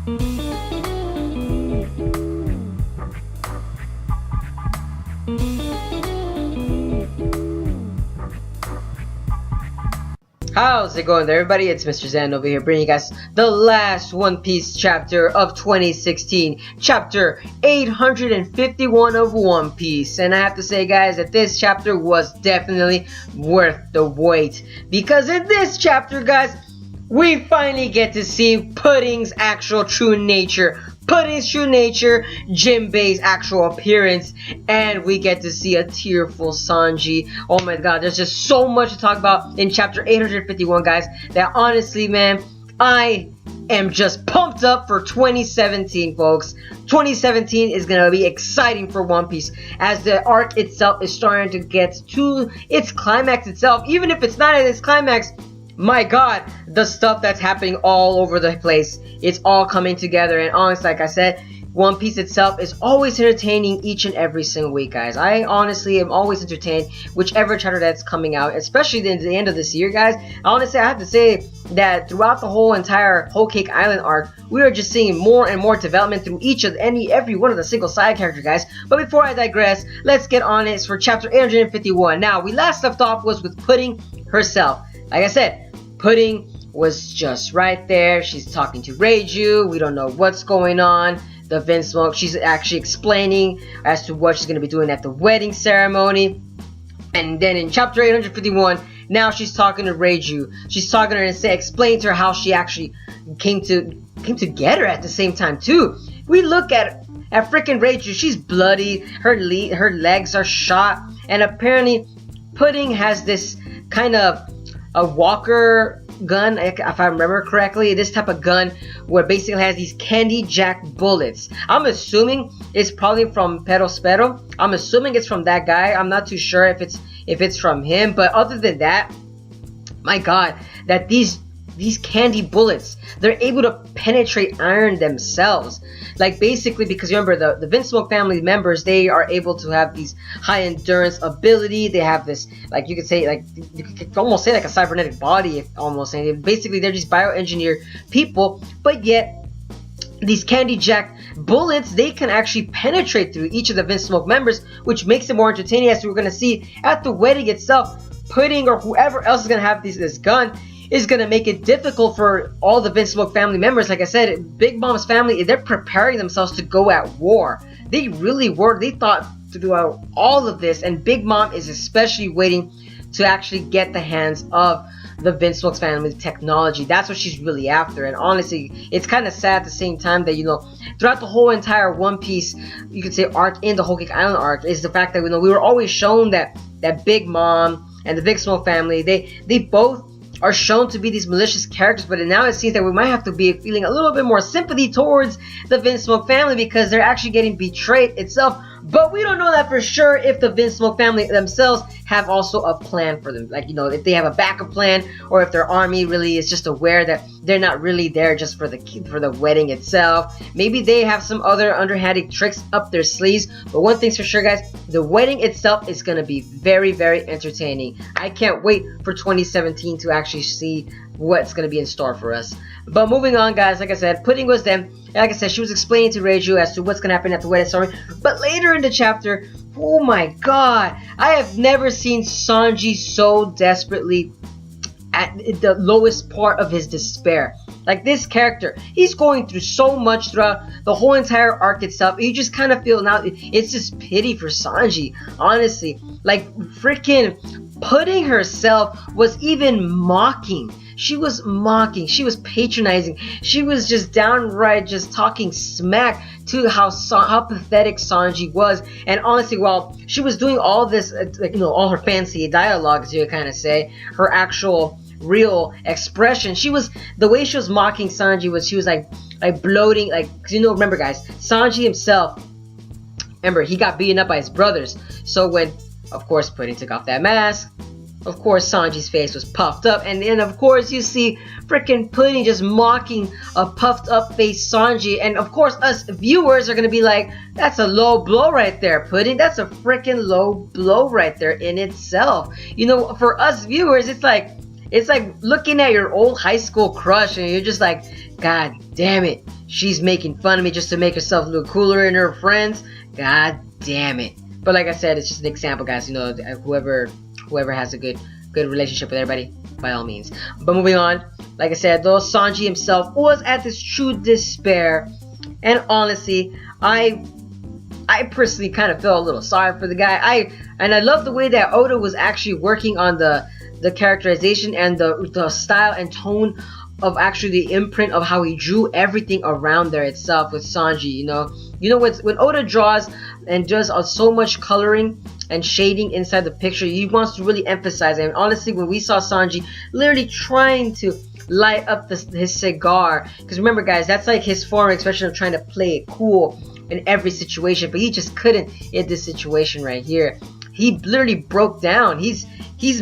How's it going there, everybody? It's Mr. Zan over here bringing you guys the last One Piece chapter of 2016, chapter 851 of One Piece. And I have to say, guys, that this chapter was definitely worth the wait, because in this chapter, guys, we finally get to see Pudding's actual true nature. Pudding's true nature, Jinbei's actual appearance, and we get to see a tearful Sanji. Oh my god, there's just so much to talk about in chapter 851, guys, that honestly, man, I am just pumped up for 2017, folks. 2017 is gonna be exciting for One Piece, as the arc itself is starting to get to its climax itself. Even if it's not at its climax, my god, the stuff that's happening all over the place, it's all coming together. And honestly, like I said, One Piece itself is always entertaining each and every single week, guys. I honestly am always entertained whichever chapter that's coming out, especially at the end of this year, guys. Honestly, I have to say that throughout the whole entire Whole Cake Island arc, we are just seeing more and more development through every one of the single side characters, guys. But before I digress, let's get on it for chapter 851. Now, we last left off was with Pudding herself. Like I said, Pudding was just right there. She's talking to Reiju. We don't know what's going on. The Vinsmoke, she's actually explaining as to what she's going to be doing at the wedding ceremony. And then in chapter 851, now she's talking to Reiju. She's talking to her and explain to her how she actually came to get her at the same time too. We look at freaking Reiju. She's bloody. Her legs are shot, and apparently Pudding has this kind of a walker gun, if I remember correctly. This type of gun where basically has these candy jack bullets. I'm assuming it's probably from Perospero. I'm assuming it's from that guy. I'm not too sure if it's from him, but other than that, my god, that these candy bullets, they're able to penetrate iron themselves. Like, basically, because remember, the Vinsmoke family members, they are able to have these high endurance ability. They have this, like, you could say, like, you could almost say like a cybernetic body, if almost saying. Basically, they're just bioengineered people, but yet these candy jack bullets, they can actually penetrate through each of the Vinsmoke members, which makes it more entertaining, as we're going to see at the wedding itself. Pudding or whoever else is going to have this gun is going to make it difficult for all the Vinsmoke family members. Like I said, Big Mom's family, they're preparing themselves to go at war. They really were. They thought throughout all of this, and Big Mom is especially waiting to actually get the hands of the Vinsmoke family technology. That's what she's really after. And honestly, it's kind of sad at the same time that, you know, throughout the whole entire One Piece, you could say, arc in the Whole Cake Island arc, is the fact that, you know, we were always shown that Big Mom and the Vinsmoke family, they both are shown to be these malicious characters, but now it seems that we might have to be feeling a little bit more sympathy towards the Vinsmoke family, because they're actually getting betrayed itself. But we don't know that for sure if the Vinsmoke family themselves have also a plan for them. Like, you know, if they have a backup plan, or if their army really is just aware that they're not really there just for the wedding itself. Maybe they have some other underhanded tricks up their sleeves. But one thing's for sure, guys, the wedding itself is going to be very, very entertaining. I can't wait for 2017 to actually see what's going to be in store for us. But moving on, guys, like I said, Pudding was them. Like I said, she was explaining to Reiju as to what's going to happen at the wedding ceremony. But later in the chapter, oh my god, I have never seen Sanji so desperately at the lowest part of his despair. Like, this character, he's going through so much throughout the whole entire arc itself. You just kind of feel now, it's just pity for Sanji, honestly. Like, freaking Pudding herself was even mocking. She was mocking. She was patronizing. She was just downright just talking smack to how pathetic Sanji was. And honestly, while she was doing all this, like, you know, all her fancy dialogues, you kind of say, her actual real expression, the way she was mocking Sanji was, she was like bloating, like, 'cause, you know, remember, guys, Sanji himself, remember, he got beaten up by his brothers. So when, of course, Pudding took off that mask, of course, Sanji's face was puffed up, and then, of course, you see freaking Pudding just mocking a puffed up face Sanji, and of course, us viewers are gonna be like, that's a low blow right there, Pudding. That's a freaking low blow right there in itself. You know, for us viewers, it's like looking at your old high school crush, and you're just like, God damn it. She's making fun of me just to make herself look cooler and her friends. God damn it. But like I said, it's just an example, guys. You know, whoever has a good relationship with everybody, by all means. But moving on, like I said, though Sanji himself was at this true despair, and honestly, I personally kind of felt a little sorry for the guy. I love the way that Oda was actually working on the characterization and the style and tone of actually the imprint of how he drew everything around there itself with Sanji. You know when Oda draws and does so much coloring and shading inside the picture, he wants to really emphasize it. And honestly, when we saw Sanji literally trying to light up his cigar, because remember guys, that's like his form of expression of trying to play it cool in every situation, but he just couldn't in this situation right here. He literally broke down. He's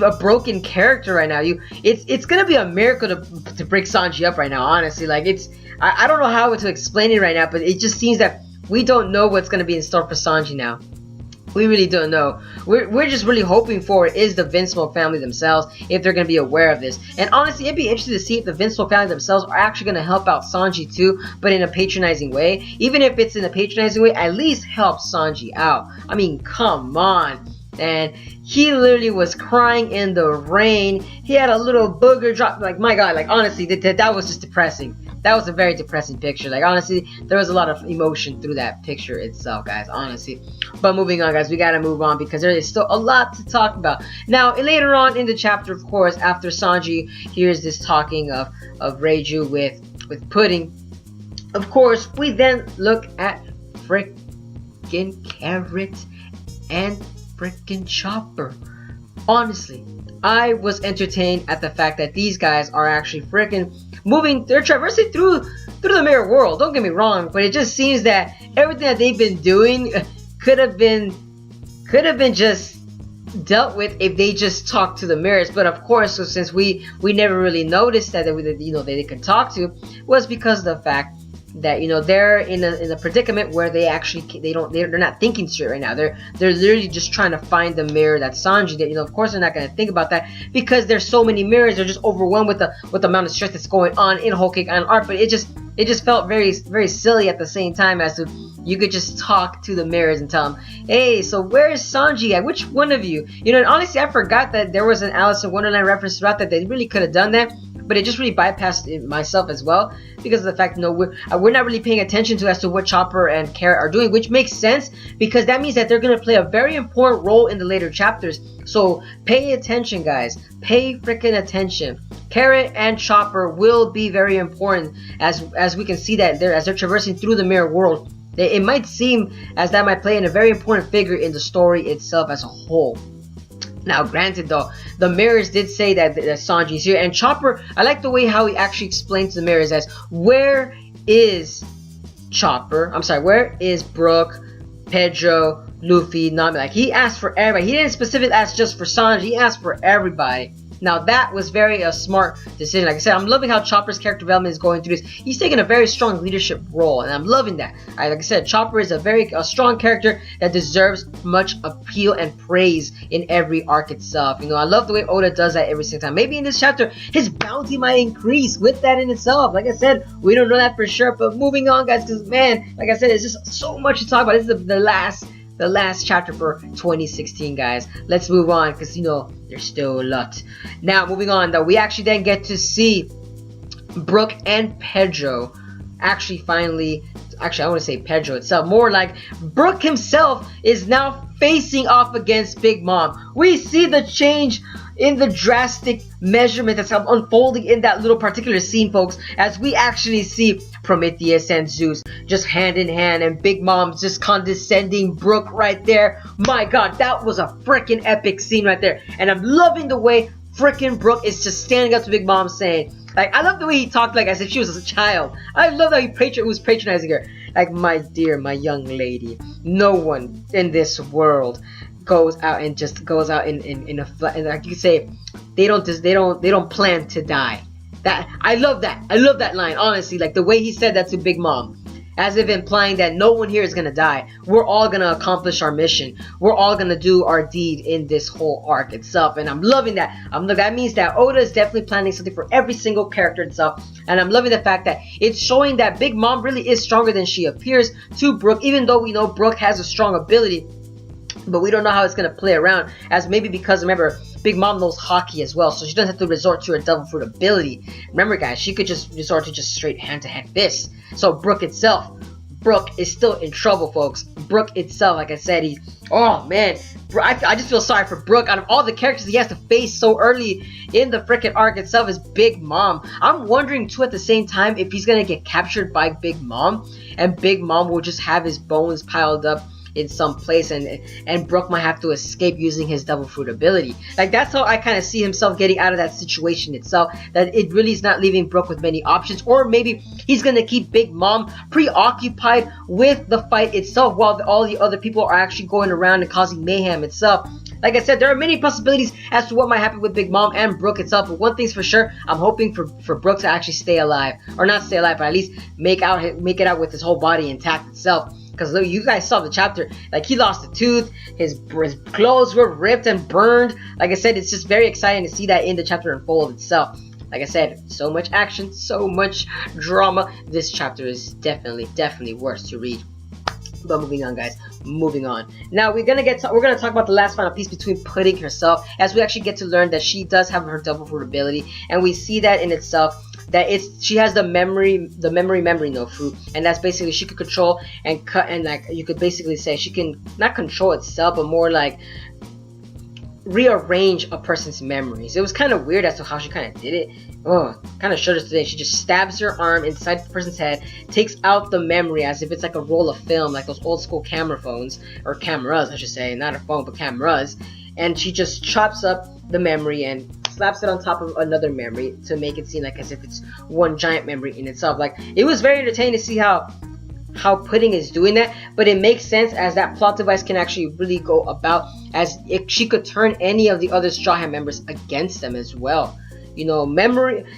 a broken character right now. It's gonna be a miracle to break Sanji up right now, honestly. Like, I don't know how to explain it right now, but it just seems that we don't know what's gonna be in store for Sanji now. We really don't know. We're just really hoping for it is the Vinsmoke family themselves, if they're going to be aware of this. And honestly, it'd be interesting to see if the Vinsmoke family themselves are actually going to help out Sanji too, but in a patronizing way. Even if it's in a patronizing way, at least help Sanji out. I mean, come on. And he literally was crying in the rain. He had a little booger drop. Like, my God, like, honestly, that was just depressing. That was a very depressing picture. Like, honestly, there was a lot of emotion through that picture itself, guys, honestly. But moving on, guys, we gotta move on because there is still a lot to talk about. Now, later on in the chapter, of course, after Sanji hears this talking of Reiju with Pudding, of course, we then look at frickin' Carrot and frickin' Chopper. Honestly, I was entertained at the fact that these guys are actually frickin' moving. They're traversing through the mirror world. Don't get me wrong, but it just seems that everything that they've been doing could have been just dealt with if they just talked to the mirrors. But of course, so since we never really noticed that they could talk to, was because of the fact that they're in a predicament where they're not thinking straight right now. They're literally just trying to find the mirror that Sanji did. Of course they're not going to think about that because there's so many mirrors. They're just overwhelmed with the amount of stress that's going on in Whole Cake Island art. But it just felt very, very silly at the same time, as to you could just talk to the mirrors and tell them, hey, so where's Sanji at? Which one of you? And honestly, I forgot that there was an Alice in Wonderland reference throughout that they really could have done that. But it just really bypassed it myself as well, because of the fact we're not really paying attention to as to what Chopper and Carrot are doing, which makes sense because that means that they're going to play a very important role in the later chapters. So pay attention, guys. Pay freaking attention. Carrot and Chopper will be very important as we can see that as they're traversing through the mirror world. It might seem as that might play in a very important figure in the story itself as a whole. Now, granted though, the mirrors did say that Sanji's here, and Chopper, I like the way how he actually explains to the mirrors as, where is Chopper? I'm sorry, where is Brook, Pedro, Luffy, Nami? Like, he asked for everybody. He didn't specifically ask just for Sanji, he asked for everybody. Now, that was very smart decision. Like I said, I'm loving how Chopper's character development is going through this. He's taking a very strong leadership role, and I'm loving that. Like I said, Chopper is a strong character that deserves much appeal and praise in every arc itself. I love the way Oda does that every single time. Maybe in this chapter, his bounty might increase with that in itself. Like I said, we don't know that for sure, but moving on, guys, because, man, like I said, it's just so much to talk about. This is the last chapter for 2016, guys. Let's move on, because there's still a lot. Now, moving on, though, we actually then get to see Brook and Pedro actually I want to say Pedro itself, more like Brook himself is now facing off against Big Mom. We see the change in the drastic measurement that's unfolding in that little particular scene, folks, as we actually see Prometheus and Zeus just hand in hand, and Big Mom's just condescending Brook right there. My God, that was a freaking epic scene right there, and I'm loving the way freaking Brook is just standing up to Big Mom saying, like, I love the way he talked like as if she was a child. I love how he was patronizing her. Like, my dear, my young lady, no one in this world goes out in like you say, they don't plan to die. That I love that line, honestly. Like the way he said that to Big Mom, as if implying that no one here is gonna die. We're all gonna accomplish our mission. We're all gonna do our deed in this whole arc itself, and I'm loving that. That means that Oda is definitely planning something for every single character itself, and I'm loving the fact that it's showing that Big Mom really is stronger than she appears to Brook, even though we know Brook has a strong ability. But we don't know how it's going to play around, as maybe because, remember, Big Mom knows hockey as well, so she doesn't have to resort to her Devil Fruit ability. Remember, guys, she could just resort to just straight hand-to-hand fists. So Brook itself, Brook is still in trouble, folks. Brook itself, like I said, oh man, I just feel sorry for Brook. Out of all the characters he has to face so early in the frickin' arc itself is Big Mom. I'm wondering too at the same time if he's gonna get captured by Big Mom, and Big Mom will just have his bones piled up in some place, and Brook might have to escape using his Devil Fruit ability. Like, that's how I kind of see himself getting out of that situation itself, that it really is not leaving Brook with many options. Or maybe he's gonna keep Big Mom preoccupied with the fight itself while all the other people are actually going around and causing mayhem itself. Like I said, there are many possibilities as to what might happen with Big Mom and Brook itself, but one thing's for sure, I'm hoping for Brook to actually stay alive, or not stay alive, but at least make it out with his whole body intact itself. Because you guys saw the chapter, like, he lost a tooth, his clothes were ripped and burned. Like I said, it's just very exciting to see that in the chapter unfold itself. Like I said, so much action, so much drama. This chapter is definitely worth to read. But moving on, guys, moving on. Now we're gonna talk about the last final piece between Pudding herself, as we actually get to learn that she does have her Devil Fruit ability, and we see that in itself, that she has the memory no fruit, and that's basically she could control and cut, and like you could basically say she can not control itself, but more like rearrange a person's memories. It was kind of weird as to how she kind of did it. Oh, kind of showed us today. She just stabs her arm inside the person's head, takes out the memory as if it's like a roll of film, like those old school camera phones, or cameras I should say, not a phone but cameras, and she just chops up the memory and slaps it on top of another memory to make it seem like as if it's one giant memory in itself. Like, it was very entertaining to see how Pudding is doing that, but it makes sense as that plot device can actually really go about, as if she could turn any of the other Straw Hat members against them as well. You know,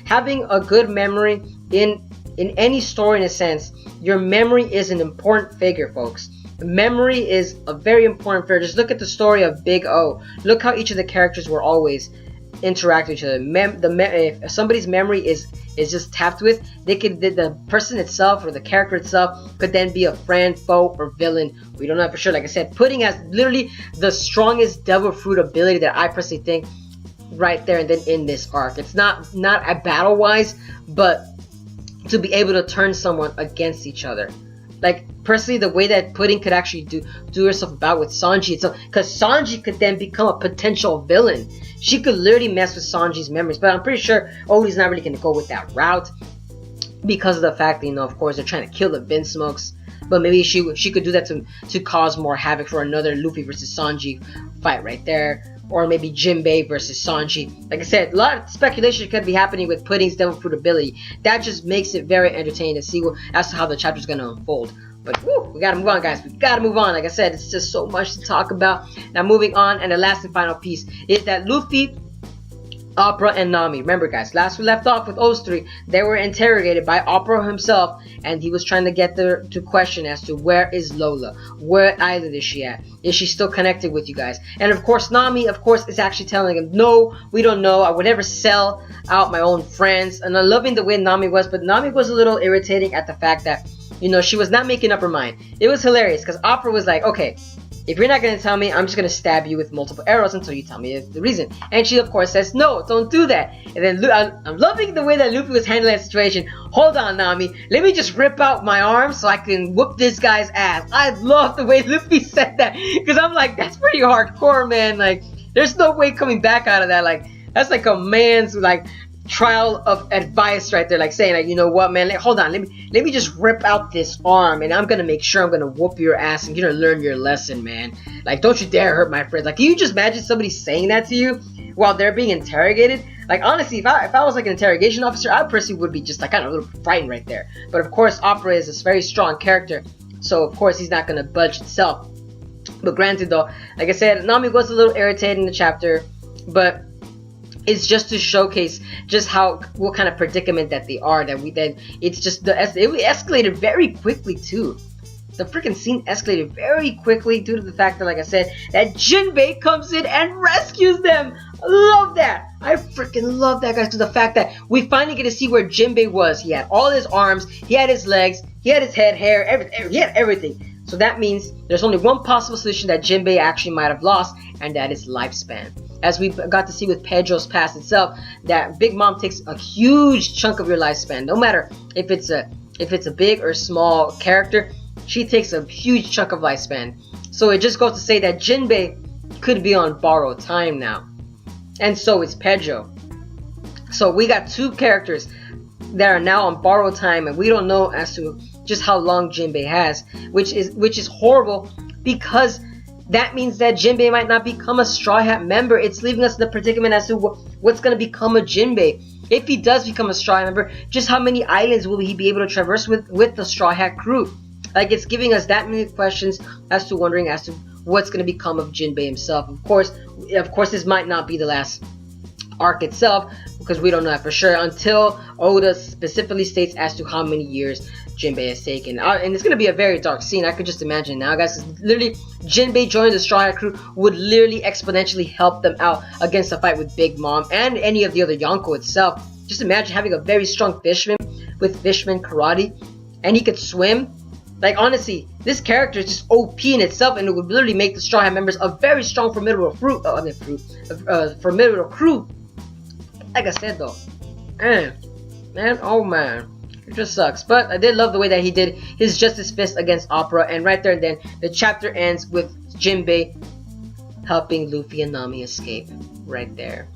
having a good memory in any story, in a sense, your memory is an important figure, folks. Memory is a very important figure. Just look at the story of Big O. Look how each of the characters were always interact with each other. If somebody's memory is just tapped with, the person itself or the character itself could then be a friend, foe, or villain. We don't know for sure. Like I said, Pudding has literally the strongest Devil Fruit ability that I personally think right there and then in this arc. It's not a battle wise, but to be able to turn someone against each other. Like, personally, the way that Pudding could actually do herself about with Sanji itself, because Sanji could then become a potential villain. She could literally mess with Sanji's memories, but I'm pretty sure Oda's not really going to go with that route, because of the fact that, you know, of course, they're trying to kill the Vinsmokes. But maybe she could do that to cause more havoc for another Luffy versus Sanji fight right there. Or maybe Jinbei versus Sanji. Like I said, a lot of speculation could be happening with Pudding's Devil Fruit ability. That just makes it very entertaining to see as to how the chapter's going to unfold. But woo, we gotta move on, guys. We gotta move on. Like I said, it's just so much to talk about. Now, moving on, and the last and final piece is that Luffy, Opera, and Nami. Remember, guys, last we left off with those three, they were interrogated by Opera himself, and he was trying to get to question as to where is Lola? Where island is she at? Is she still connected with you guys? And of course, Nami, of course, is actually telling him, no, we don't know. I would never sell out my own friends. And I'm loving the way Nami was, but Nami was a little irritating at the fact that, you know, she was not making up her mind. It was hilarious because Opera was like, okay, if you're not going to tell me, I'm just going to stab you with multiple arrows until you tell me the reason. And she, of course, says, no, don't do that. And then I'm loving the way that Luffy was handling that situation. Hold on, Nami. Let me just rip out my arm so I can whoop this guy's ass. I love the way Luffy said that. Because I'm like, that's pretty hardcore, man. Like, there's no way coming back out of that. Like, that's like a man's, like, trial of advice right there, like saying, like, you know what, man, hold on, let me just rip out this arm and I'm gonna make sure I'm gonna whoop your ass and you're gonna learn your lesson, man. Like, don't you dare hurt my friends. Like, can you just imagine somebody saying that to you while they're being interrogated? Like, honestly, if I was like an interrogation officer, I personally would be just like kind of a little frightened right there. But of course, Opera is this very strong character, so of course he's not gonna budge himself. But granted though, like I said, Nami was a little irritating in the chapter, but is just to showcase just what kind of predicament that they are. It's just it escalated very quickly too. The freaking scene escalated very quickly due to the fact that, like I said, that Jinbei comes in and rescues them. I love that. I freaking love that, guys. To the fact that we finally get to see where Jinbei was. He had all his arms, he had his legs, he had his head, hair, everything. He had everything. So that means there's only one possible solution that Jinbei actually might have lost, and that is lifespan. As we got to see with Pedro's past itself, that Big Mom takes a huge chunk of your lifespan. No matter if it's a big or small character, she takes a huge chunk of lifespan. So it just goes to say that Jinbei could be on borrowed time now. And so is Pedro. So we got two characters that are now on borrowed time, and we don't know as to just how long Jinbei has, which is horrible, because that means that Jinbei might not become a Straw Hat member. It's leaving us in the predicament as to what's going to become of Jinbei. If he does become a Straw Hat member, just how many islands will he be able to traverse with the Straw Hat crew? Like, it's giving us that many questions as to wondering as to what's going to become of Jinbei himself. Of course, this might not be the last arc itself, because we don't know that for sure until Oda specifically states as to how many years Jinbei has taken. And it's going to be a very dark scene. I could just imagine now, guys. Literally, Jinbei joining the Straw Hat crew would literally exponentially help them out against the fight with Big Mom and any of the other Yonko itself. Just imagine having a very strong fisherman with fisherman karate, and he could swim. Like, honestly, this character is just OP in itself, and it would literally make the Straw Hat members a very strong, formidable formidable crew. Like I said, though, man, oh man, it just sucks. But I did love the way that he did his Justice Fist against Opera, and right there and then, the chapter ends with Jinbei helping Luffy and Nami escape. Right there.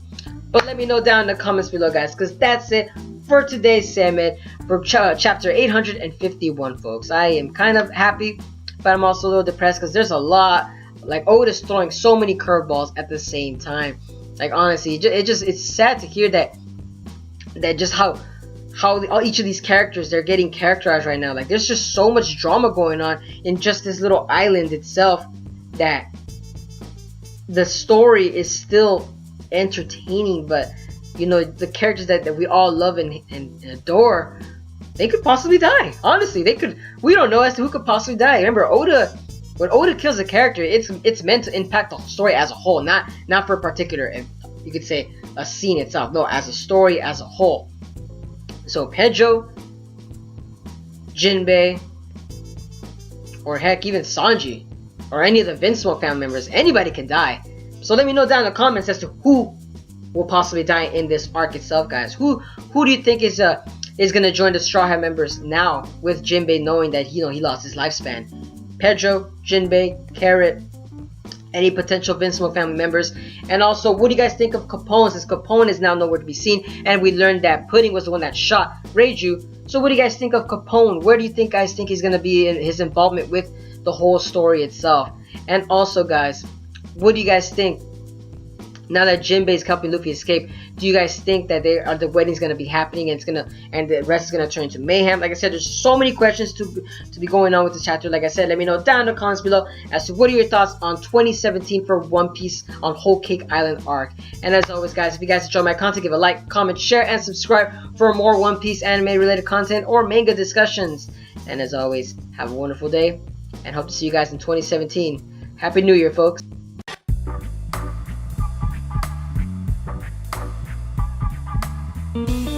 But let me know down in the comments below, guys, because that's it for today's segment for chapter 851, folks. I am kind of happy, but I'm also a little depressed because there's a lot. Like, Oda's throwing so many curveballs at the same time. Like, honestly, it's sad to hear that just how each of these characters, they're getting characterized right now. Like, there's just so much drama going on in just this little island itself that the story is still entertaining, but you know, the characters that we all love and adore, they could possibly die. Honestly, they could. We don't know as to who could possibly die. Remember, when Oda kills a character, it's meant to impact the story as a whole, not for a particular, you could say, a scene itself. No, as a story as a whole. So Pedro, Jinbei, or heck, even Sanji, or any of the Vinsmoke family members, anybody can die. So let me know down in the comments as to who will possibly die in this arc itself, guys. Who do you think is gonna join the Straw Hat members now, with Jinbei knowing that he lost his lifespan? Pedro, Jinbei, Carrot, any potential Vinsmoke family members? And also, what do you guys think of Capone, since Capone is now nowhere to be seen, and we learned that Pudding was the one that shot Reiju? So what do you guys think of Capone? Where do you guys think he's gonna be in his involvement with the whole story itself? And also, guys, what do you guys think? Now that Jinbei is helping Luffy escape, do you guys think that the wedding's gonna be happening and the rest is gonna turn into mayhem? Like I said, there's so many questions to be going on with this chapter. Like I said, let me know down in the comments below as to what are your thoughts on 2017 for One Piece on Whole Cake Island arc. And as always, guys, if you guys enjoy my content, give a like, comment, share, and subscribe for more One Piece anime related content or manga discussions. And as always, have a wonderful day, and hope to see you guys in 2017. Happy New Year, folks. Thank you.